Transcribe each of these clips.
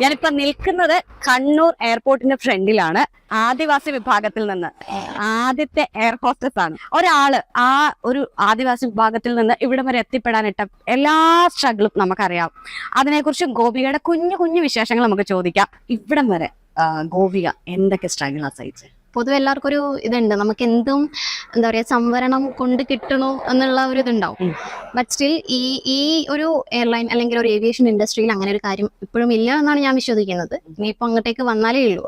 ഞാനിപ്പോ നിൽക്കുന്നത് കണ്ണൂർ എയർപോർട്ടിന്റെ ഫ്രണ്ടിലാണ്. ആദിവാസി വിഭാഗത്തിൽ നിന്ന് ആദ്യത്തെ എയർ ഹോസ്റ്റസ് ആണ് ഒരാള്. ആ ഒരു ആദിവാസി വിഭാഗത്തിൽ നിന്ന് ഇവിടം വരെ എത്തിപ്പെടാനിട്ട എല്ലാ സ്ട്രഗിളും നമുക്കറിയാം. അതിനെക്കുറിച്ച് ഗോപികയുടെ കുഞ്ഞു കുഞ്ഞു വിശേഷങ്ങൾ നമുക്ക് ചോദിക്കാം. ഇവിടം വരെ ഗോപിക എന്തൊക്കെ സ്ട്രഗിളാ സഹിച്ചത്? പൊതുവെ എല്ലാവർക്കും ഒരു ഇതുണ്ട്, നമുക്ക് എന്തും എന്താ പറയാ സംവരണം കൊണ്ട് കിട്ടണോ എന്നുള്ള ഒരു ഇതുണ്ടാവും. ബട്ട് സ്റ്റിൽ ഈ ഒരു എയർലൈൻ അല്ലെങ്കിൽ ഒരു ഏവിയേഷൻ ഇൻഡസ്ട്രിയിൽ അങ്ങനെ ഒരു കാര്യം ഇപ്പോഴും ഇല്ല എന്നാണ് ഞാൻ വിശ്വസിക്കുന്നത്. ഇനിയിപ്പോ അങ്ങോട്ടേക്ക് വന്നാലേ ഉള്ളൂ.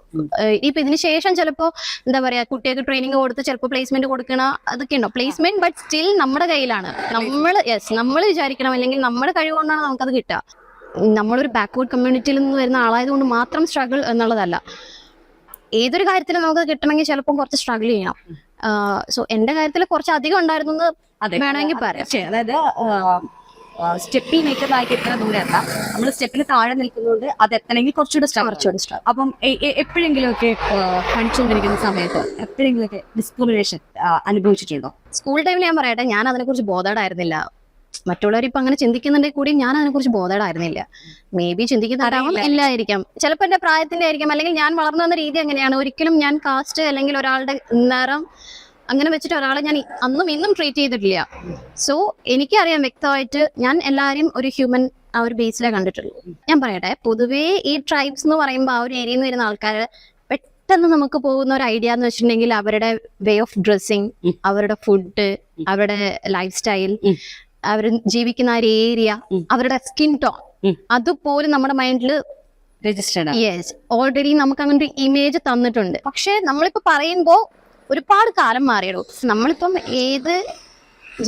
ഇപ്പൊ ഇതിന് ശേഷം ചിലപ്പോ എന്താ പറയാ കുട്ടികൾക്ക് ട്രെയിനിങ് കൊടുത്ത് ചിലപ്പോൾ പ്ലേസ്മെന്റ് കൊടുക്കണ അതൊക്കെ ഉണ്ടോ പ്ലേസ്മെന്റ്. ബട്ട് സ്റ്റിൽ നമ്മുടെ കയ്യിലാണ്. നമ്മൾ വിചാരിക്കണം, അല്ലെങ്കിൽ നമ്മുടെ കഴിവ് കൊണ്ടാണ് നമുക്കത് കിട്ടുക. നമ്മളൊരു ബാക്ക്വേർഡ് കമ്മ്യൂണിറ്റിയിൽ നിന്ന് വരുന്ന ആളായതുകൊണ്ട് മാത്രം സ്ട്രഗിൾ എന്നുള്ളതല്ല. ഏതൊരു കാര്യത്തിലും നമുക്ക് കിട്ടണമെങ്കിൽ ചിലപ്പോൾ കുറച്ച് സ്ട്രഗിൾ ചെയ്യണം. സോ എന്റെ കാര്യത്തിൽ കുറച്ച് അധികം ഉണ്ടായിരുന്നു എന്ന് വേണമെങ്കിൽ പറയാം. അതായത് സ്റ്റെപ്പിൽ നിൽക്കുന്നതായിട്ട് എത്ര ദൂരമല്ല, നമ്മൾ സ്റ്റെപ്പിന് താഴെ നിൽക്കുന്നുണ്ട്. അത് എത്തണമെങ്കിൽ കുറച്ചുകൂടെ സ്ട്രഗിൾ. അപ്പം എപ്പോഴെങ്കിലുമൊക്കെ പഠിച്ചുകൊണ്ടിരിക്കുന്ന സമയത്ത് എപ്പോഴെങ്കിലുമൊക്കെ ഡിസ്ക്രിമിനേഷൻ അനുഭവിച്ചിട്ടുണ്ടോ? സ്കൂൾ ടൈമിൽ ഞാൻ പറയട്ടെ, ഞാൻ അതിനെക്കുറിച്ച് ബോധേഡായിരുന്നില്ല. മറ്റുള്ളവർ ഇപ്പൊ അങ്ങനെ ചിന്തിക്കുന്നുണ്ടെങ്കിൽ കൂടി ഞാൻ അതിനെക്കുറിച്ച് ബോധേഡായിരുന്നില്ല. മേ ബി ചിന്തിക്കുന്നുണ്ടാവും, ഇല്ലായിരിക്കാം. ചിലപ്പോൾ എന്റെ പ്രായത്തിന്റെ ആയിരിക്കാം, അല്ലെങ്കിൽ ഞാൻ വളർന്നു വന്ന രീതി അങ്ങനെയാണ്. ഒരിക്കലും ഞാൻ കാസ്റ്റ് അല്ലെങ്കിൽ ഒരാളുടെ നിറം അങ്ങനെ വെച്ചിട്ട് ഒരാളെ ഞാൻ അന്നും ഇന്നും ട്രീറ്റ് ചെയ്തിട്ടില്ല. സോ എനിക്കറിയാം വ്യക്തമായിട്ട് ഞാൻ എല്ലാവരും ഒരു ഹ്യൂമൻ ആ ഒരു ബേസിലേ കണ്ടിട്ടുള്ളൂ. ഞാൻ പറയട്ടെ, പൊതുവേ ഈ ട്രൈബ്സ് എന്ന് പറയുമ്പോൾ ആ ഒരു ഏരിയയിൽ നിന്ന് വരുന്ന ആൾക്കാർ പെട്ടെന്ന് നമുക്ക് പോകുന്ന ഒരു ഐഡിയ എന്ന് വെച്ചിട്ടുണ്ടെങ്കിൽ അവരുടെ വേ ഓഫ് ഡ്രസ്സിങ്, അവരുടെ ഫുഡ്, അവരുടെ ലൈഫ് സ്റ്റൈൽ, അവർ ജീവിക്കുന്ന ആ ഒരു ഏരിയ, അവരുടെ സ്കിൻ ടോൺ, അതുപോലും നമ്മുടെ മൈൻഡിൽ രജിസ്റ്റേർഡ്. യെസ്, ഓൾറെഡി നമുക്ക് അങ്ങനെ ഒരു ഇമേജ് തന്നിട്ടുണ്ട്. പക്ഷെ നമ്മളിപ്പോ പറയുമ്പോ ഒരുപാട് കാലം മാറിയിടും. നമ്മളിപ്പം ഏത്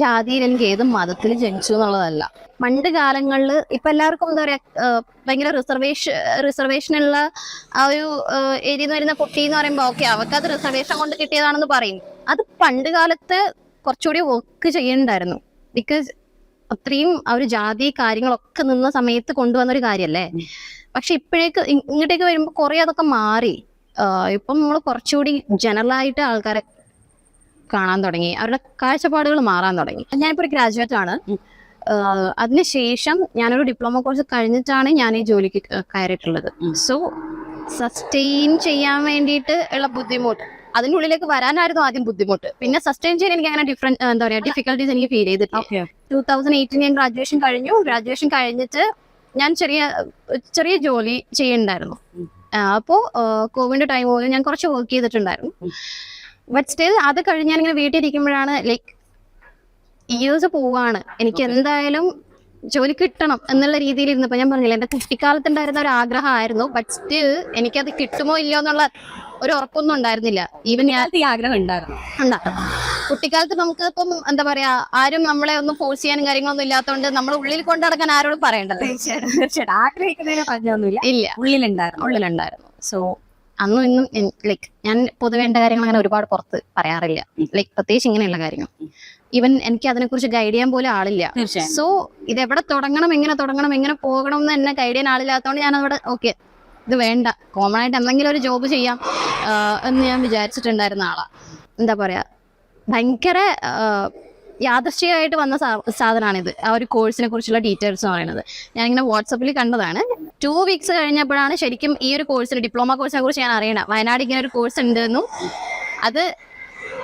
ജാതിയിൽ അല്ലെങ്കിൽ ഏത് മതത്തിൽ ജനിച്ചു എന്നുള്ളതല്ല. പണ്ട് കാലങ്ങളിൽ ഇപ്പൊ എല്ലാവർക്കും എന്താ പറയാ ഭയങ്കര റിസർവേഷനുള്ള ആ ഒരു ഏരിയ എന്ന് വരുന്ന കുട്ടി എന്ന് പറയുമ്പോ ഓക്കെ അവർക്ക് അത് റിസർവേഷൻ കൊണ്ട് കിട്ടിയതാണെന്ന് പറയും. അത് പണ്ട് കാലത്ത് കുറച്ചുകൂടി വർക്ക് ചെയ്യണ്ടായിരുന്നു. ബിക്കോസ് അത്രയും ആ ഒരു ജാതി കാര്യങ്ങളൊക്കെ നിന്ന സമയത്ത് കൊണ്ടുവന്നൊരു കാര്യല്ലേ. പക്ഷെ ഇപ്പോഴേക്ക് ഇങ്ങോട്ടേക്ക് വരുമ്പോൾ കുറെ അതൊക്കെ മാറി. ഇപ്പം നമ്മൾ കുറച്ചുകൂടി ജനറലായിട്ട് ആൾക്കാരെ കാണാൻ തുടങ്ങി, അവരുടെ കാഴ്ചപ്പാടുകൾ മാറാൻ തുടങ്ങി. ഞാനിപ്പോൾ ഒരു ഗ്രാജുവേറ്റ് ആണ്. അതിനുശേഷം ഞാനൊരു ഡിപ്ലോമ കോഴ്സ് കഴിഞ്ഞിട്ടാണ് ഞാൻ ഈ ജോലിക്ക് കയറിയിട്ടുള്ളത്. സോ സസ്റ്റെയിൻ ചെയ്യാൻ വേണ്ടിയിട്ട് ഉള്ള ബുദ്ധിമുട്ട്, അതിൻ്റെ ഉള്ളിലേക്ക് വരാനായിരുന്നു ആദ്യം ബുദ്ധിമുട്ട്. പിന്നെ സസ്റ്റെയിൻ ചെയ്യാൻ എനിക്ക് അങ്ങനെ എന്താ പറയാ ഡിഫിക്കൽട്ടീസ് എനിക്ക് ഫീൽ ചെയ്തിട്ടില്ല. 2018 ഞാൻ ഗ്രാജുവേഷൻ കഴിഞ്ഞു. ഗ്രാജുവേഷൻ കഴിഞ്ഞിട്ട് ഞാൻ ചെറിയ ജോലി ചെയ്യുന്നുണ്ടായിരുന്നു. അപ്പോൾ കോവിഡ് ടൈം പോലും ഞാൻ കുറച്ച് വർക്ക് ചെയ്തിട്ടുണ്ടായിരുന്നു. ബട്ട് സ്റ്റിൽ അത് കഴിഞ്ഞ് ഞാനിങ്ങനെ വീട്ടിൽ ഇരിക്കുമ്പോഴാണ് ലൈക്ക് ഇയേഴ്സ് പോവാണ്, എനിക്ക് എന്തായാലും ജോലി കിട്ടണം എന്നുള്ള രീതിയിൽ ഇരുന്നപ്പോൾ ഞാൻ പറഞ്ഞില്ല, എൻ്റെ കുട്ടിക്കാലത്തുണ്ടായിരുന്ന ഒരു ആഗ്രഹമായിരുന്നു. ബട്ട് സ്റ്റിൽ എനിക്കത് കിട്ടുമോ ഇല്ലയോ എന്നുള്ള ഒരു ഉറപ്പൊന്നും ഉണ്ടായിരുന്നില്ല. ഈവൻ ഞാൻ ഈ ആഗ്രഹം ഉണ്ടായിരുന്നു. കുട്ടിക്കാലത്ത് നമുക്ക് ഇപ്പം എന്താ പറയാ ആരും നമ്മളെ ഒന്നും ഫോഴ്സ് ചെയ്യാനും കാര്യങ്ങളൊന്നും ഇല്ലാത്തതുകൊണ്ട് നമ്മൾ ഉള്ളിൽ കൊണ്ടു നടക്കാൻ ആരോടും പറയണ്ടല്ലോ. ആഗ്രഹിക്കുന്നതിന് പറഞ്ഞൊന്നുമില്ല, ഇല്ല, ഉള്ളിലുണ്ടായിരുന്നു. സോ അന്നും ഇന്നും ലൈക്ക് ഞാൻ പൊതുവെ എന്റെ കാര്യങ്ങൾ അങ്ങനെ ഒരുപാട് പുറത്ത് പറയാറില്ല. ലൈക്ക് പ്രത്യേകിച്ച് ഇങ്ങനെയുള്ള കാര്യങ്ങൾ ഈവൻ എനിക്ക് അതിനെക്കുറിച്ച് ഗൈഡ് ചെയ്യാൻ പോലും ആളില്ല. സോ ഇത് എവിടെ തുടങ്ങണം, എങ്ങനെ പോകണം എന്ന് എന്നെ ഗൈഡ് ചെയ്യാൻ ആളില്ലാത്തതുകൊണ്ട് ഞാൻ അവിടെ ഓക്കെ ഇത് വേണ്ട, കോമൺ ആയിട്ട് എന്തെങ്കിലും ഒരു ജോബ് ചെയ്യാം എന്ന് ഞാൻ വിചാരിച്ചിട്ടുണ്ടായിരുന്ന ആളാ. എന്താ പറയാ ഭയങ്കര യാദൃശ്ചികമായിട്ട് വന്ന സാധനമാണിത്. ആ ഒരു കോഴ്സിനെ കുറിച്ചുള്ള ഡീറ്റെയിൽസ് എന്ന് പറയുന്നത് ഞാനിങ്ങനെ വാട്സപ്പിൽ കണ്ടതാണ്. 2 വീക്സ് കഴിഞ്ഞപ്പോഴാണ് ശരിക്കും ഈ ഒരു കോഴ്സിന് ഡിപ്ലോമ കോഴ്സിനെ കുറിച്ച് ഞാൻ അറിയണം. വയനാട് ഇങ്ങനെ ഒരു കോഴ്സ് ഉണ്ടെന്നും അത്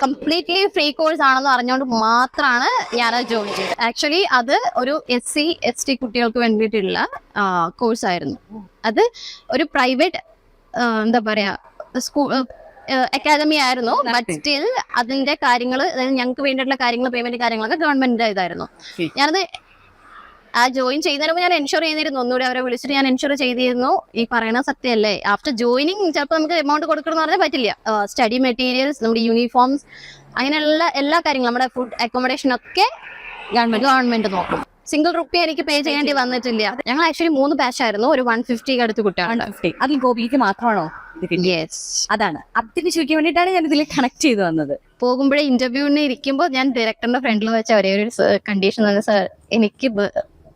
കംപ്ലീറ്റ്ലി ഫ്രീ കോഴ്സ് ആണെന്ന് അറിഞ്ഞുകൊണ്ട് മാത്രമാണ് ഞാനത് ജോയിൻ ചെയ്തത്. ആക്ച്വലി അത് ഒരു SC ST കുട്ടികൾക്ക് വേണ്ടിയിട്ടുള്ള കോഴ്സായിരുന്നു. അത് ഒരു പ്രൈവറ്റ് എന്താ പറയാ സ്കൂൾ അക്കാദമി ആയിരുന്നു. ബട്ട് സ്റ്റിൽ അതിന്റെ കാര്യങ്ങൾ, അതായത് ഞങ്ങൾക്ക് വേണ്ടിയിട്ടുള്ള കാര്യങ്ങൾ, പേയ്മെന്റ് കാര്യങ്ങളൊക്കെ ഗവൺമെന്റിന്റെ ഇതായിരുന്നു. ഞാനത് ആ ജോയിൻ ചെയ്യുന്നതിന് മുമ്പ് ഞാൻ എൻഷുർ ചെയ്തിരുന്നു. ഒന്നുകൂടി അവരെ വിളിച്ചിട്ട് ഞാൻ എൻഷുർ ചെയ്തിരുന്നു. ഈ പറയുന്ന സത്യമല്ലേ, ആഫ്റ്റർ ജോയിനിങ് ചിലപ്പോൾ നമുക്ക് എമൗണ്ട് കൊടുക്കണം എന്ന് പറഞ്ഞാൽ പറ്റില്ല. സ്റ്റഡി മെറ്റീരിയൽസ്, നമ്മുടെ യൂണിഫോംസ്, അങ്ങനെയുള്ള എല്ലാ കാര്യങ്ങളും, നമ്മുടെ ഫുഡ് അക്കോമഡേഷൻ ഒക്കെ ഗവൺമെന്റ് നോക്കും. സിംഗിൾ റുപ്പി എനിക്ക് പേ ചെയ്യേണ്ടി വന്നിട്ടില്ല. ഞങ്ങൾ ആക്ച്വലി 3 ബാച്ചായിരുന്നു, ഒരു 150 അടുത്ത് കുട്ടികളുണ്ട്. അതിൽ ഗോപിക്ക് മാത്രമാണോ? യെസ്, അതാണ് അതിന് ചോദിക്കാൻ വേണ്ടിയിട്ടാണ് ഞാൻ ഇതിൽ കണക്ട് ചെയ്ത് വന്നത്. പോകുമ്പോഴേ ഇന്റർവ്യൂവിന് ഇരിക്കുമ്പോൾ ഞാൻ ഡയറക്ടറിന്റെ ഫ്രണ്ടിൽ വെച്ച ഒരേ ഒരു കണ്ടീഷൻ തന്നെ, സാർ എനിക്ക്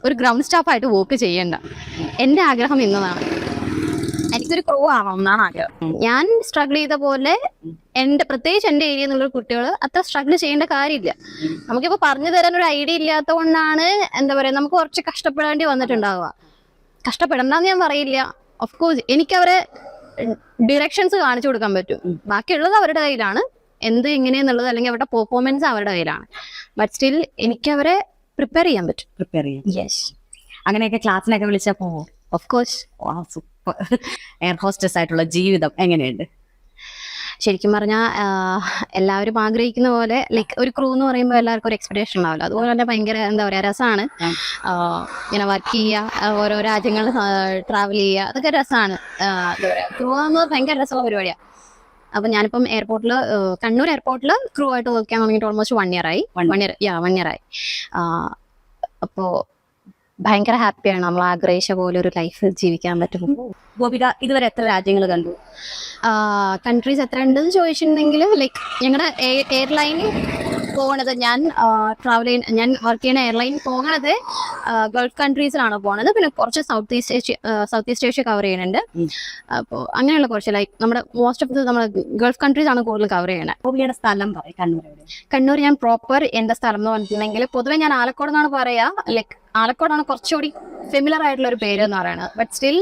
ഒരു ഗ്രൗണ്ട് സ്റ്റാഫായിട്ട് വർക്ക് ചെയ്യണ്ട, എന്റെ ആഗ്രഹം ഇന്നതാണ്, എനിക്കൊരു ക്രൂ ആവണം എന്നാണ് ആഗ്രഹം. ഞാൻ സ്ട്രഗിൾ ചെയ്ത പോലെ പ്രത്യേകിച്ച് എന്റെ ഏരിയ എന്നുള്ള കുട്ടികൾ അത്ര സ്ട്രഗിൾ ചെയ്യേണ്ട കാര്യമില്ല. നമുക്കിപ്പോ പറഞ്ഞു തരാൻ ഒരു ഐഡിയ ഇല്ലാത്ത കൊണ്ടാണ് എന്താ പറയാ നമുക്ക് കുറച്ച് കഷ്ടപ്പെടേണ്ടി വന്നിട്ടുണ്ടാവുക. കഷ്ടപ്പെടണ്ടെന്ന് ഞാൻ പറയില്ല, ഓഫ് കോഴ്സ് എനിക്ക് അവരെ ഡിറക്ഷൻസ് കാണിച്ചു കൊടുക്കാൻ പറ്റും. ബാക്കിയുള്ളത് അവരുടെ കയ്യിലാണ്, എന്ത് എങ്ങനെയെന്നുള്ളത് അല്ലെങ്കിൽ അവരുടെ പെർഫോമൻസ് അവരുടെ കയ്യിലാണ്. ബട്ട് സ്റ്റിൽ എനിക്ക് അവരെ പ്രിപ്പയർ ചെയ്യാൻ പറ്റും. പ്രിപ്പയർ ചെയ്യാം. യെസ്, അങ്ങനെയൊക്കെ ക്ലാസ്സിനൊക്കെ വിളിച്ചാൽ പോവോ? Of course. Super. Air hostess ആയിട്ടുള്ള ജീവിതം എങ്ങനെയുണ്ട്? ശരിക്കും പറഞ്ഞാൽ എല്ലാവരും ആഗ്രഹിക്കുന്ന പോലെ ലൈക്ക് ഒരു ക്രൂ എന്ന് പറയുമ്പോൾ എല്ലാവർക്കും ഒരു എക്സ്പെക്ടേഷൻ ഉണ്ടാവില്ല. അതുപോലെ തന്നെ ഭയങ്കര എന്താ പറയുക രസമാണ്. ഇങ്ങനെ വർക്ക് ചെയ്യുക, ഓരോ രാജ്യങ്ങൾ ട്രാവൽ ചെയ്യുക, അതൊക്കെ രസമാണ്. എന്താ പറയുക ക്രൂ ആകുമ്പോൾ ഭയങ്കര രസമുള്ള പരിപാടിയാണ്. അപ്പം ഞാനിപ്പം എയർപോർട്ടിൽ കണ്ണൂർ എയർപോർട്ടിൽ ക്രൂ ആയിട്ട് വർക്ക് ചെയ്യാൻ തുടങ്ങിയിട്ട് ഓൾമോസ്റ്റ് 1 year ആയി. 1 year ആയി. അപ്പോൾ ഭയങ്കര ഹാപ്പിയാണ്. നമ്മൾ ആഗ്രഹിച്ച പോലെ ഒരു ലൈഫ് ജീവിക്കാൻ പറ്റും. ഗോപിക ഇതുവരെ എത്ര രാജ്യങ്ങൾ കണ്ടു? കൺട്രീസ് എത്ര ഉണ്ടെന്ന് ചോദിച്ചിട്ടുണ്ടെങ്കിൽ ലൈക്ക് ഞങ്ങളുടെ എയർലൈനിൽ പോകണത് ഞാൻ വർക്ക് ചെയ്യുന്ന എയർലൈൻ പോകണത് ഗൾഫ് കൺട്രീസിലാണ് പോണത്. പിന്നെ കുറച്ച് സൗത്ത് ഈസ്റ്റ് ഏഷ്യ കവർ ചെയ്യുന്നുണ്ട്. അപ്പോൾ അങ്ങനെയുള്ള കുറച്ച് ലൈക്ക് നമ്മുടെ മോസ്റ്റ് ഓഫ് നമ്മുടെ ഗൾഫ് കൺട്രീസ് ആണ് കൂടുതൽ കവർ ചെയ്യണത്. ഗോപിയുടെ സ്ഥലം പറയും. കണ്ണൂർ ഞാൻ പ്രോപ്പർ എൻ്റെ സ്ഥലം എന്ന് പറഞ്ഞിട്ടുണ്ടെങ്കിൽ പൊതുവെ ഞാൻ ആലക്കോട് എന്നാണ് പറയുക. ലൈക്ക് ആലക്കോടാണ് കുറച്ചുകൂടി ഫെമിലർ ആയിട്ടുള്ള ഒരു പേര് എന്ന് പറയുന്നത്. ബട്ട് സ്റ്റിൽ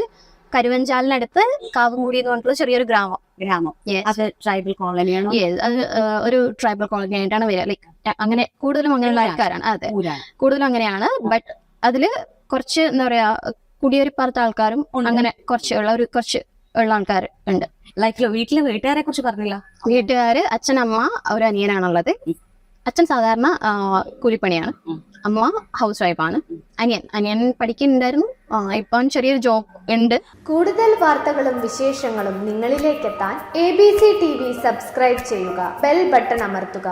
കരുവഞ്ചാലിനടുത്ത് കാവുംകൂടി എന്ന് പറഞ്ഞിട്ടുള്ള ചെറിയൊരു ഗ്രാമം. അത് ട്രൈബൽ കോളനിയാണോ? അത് ഒരു ട്രൈബൽ കോളനി ആയിട്ടാണ് വരിക. ലൈക്ക് അങ്ങനെ കൂടുതലും അങ്ങനെയുള്ള ആൾക്കാരാണ്. അതെ, കൂടുതലും അങ്ങനെയാണ്. ബട്ട് അതില് കുറച്ച് എന്താ പറയാ കുടിയേറിപ്പാർത്ത ആൾക്കാരും അങ്ങനെ കുറച്ച് ഉള്ള ആൾക്കാർ ഉണ്ട്. ലൈക്ക് വീട്ടിലെ വീട്ടുകാരെ കുറിച്ച് പറഞ്ഞില്ല. വീട്ടുകാര് അച്ഛൻ, അമ്മ, ഒരു അനിയനാണുള്ളത്. അച്ഛൻ സാധാരണ കൂലിപ്പണിയാണ്, അമ്മ ഹൗസ് വൈഫാണ്. അനിയൻ പഠിക്കുന്നുണ്ടായിരുന്നു, ഇപ്പം ചെറിയൊരു ജോബ് ഉണ്ട്. കൂടുതൽ വാർത്തകളും വിശേഷങ്ങളും നിങ്ങളിലേക്കെത്താൻ ABC TV സബ്സ്ക്രൈബ് ചെയ്യുക, ബെൽ ബട്ടൺ അമർത്തുക.